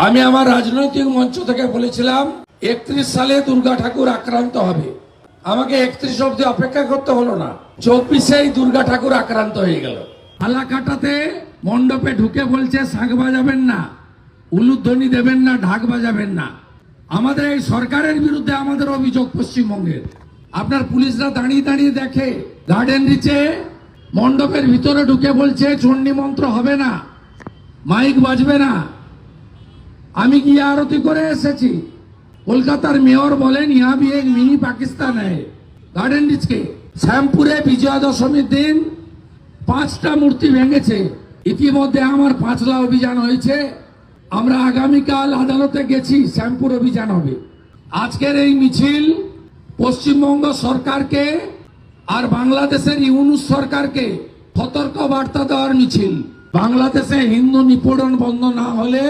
আমি আমার রাজনৈতিক মঞ্চ থেকে বলেছিলাম 31 সালে দুর্গা ঠাকুর আক্রান্ত হবে। আমাকে 31 অবধি অপেক্ষা করতে হলো না, 24-এই দুর্গা ঠাকুর আক্রান্ত হয়ে গেল। ফালাকাটাতে মণ্ডপে ঢুকে বলছে শাঁখ বাজাবেন না, উলুধ্বনি দেবেন না, ঢাক বাজাবেন না। আমাদের এই সরকারের বিরুদ্ধে আমাদের অভিযোগ পশ্চিমবঙ্গের। আপনার পুলিশরা দাঁড়িয়ে দাঁড়িয়ে দেখে, গার্ডেন রিচে মণ্ডপের ভিতরে ঢুকে বলছে চণ্ডী মন্ত্র হবে না, মাইক বাজবে না। আমি গিয়ে আরতি করে এসেছি। কলকাতার মেয়র বলেন ইহা ভি এক মিনি পাকিস্তান है। গার্ডেন রিচকে শ্যামপুরে বিজয়া দশমীর দিন 5টা মূর্তি ভেঙেছে। ইতিমধ্যে আমার 5লা অভিযান হয়েছে। আমরা আগামীকাল আদালতে গেছি, শ্যামপুর অভিযান হবে। আজকের এই মিছিল পশ্চিমবঙ্গ সরকারকে আর বাংলাদেশের ইউনূস সরকারকে সতর্ক বার্তা দেওয়ার মিছিল। বাংলাদেশে হিন্দু নিপীড়ন বন্ধ না হলে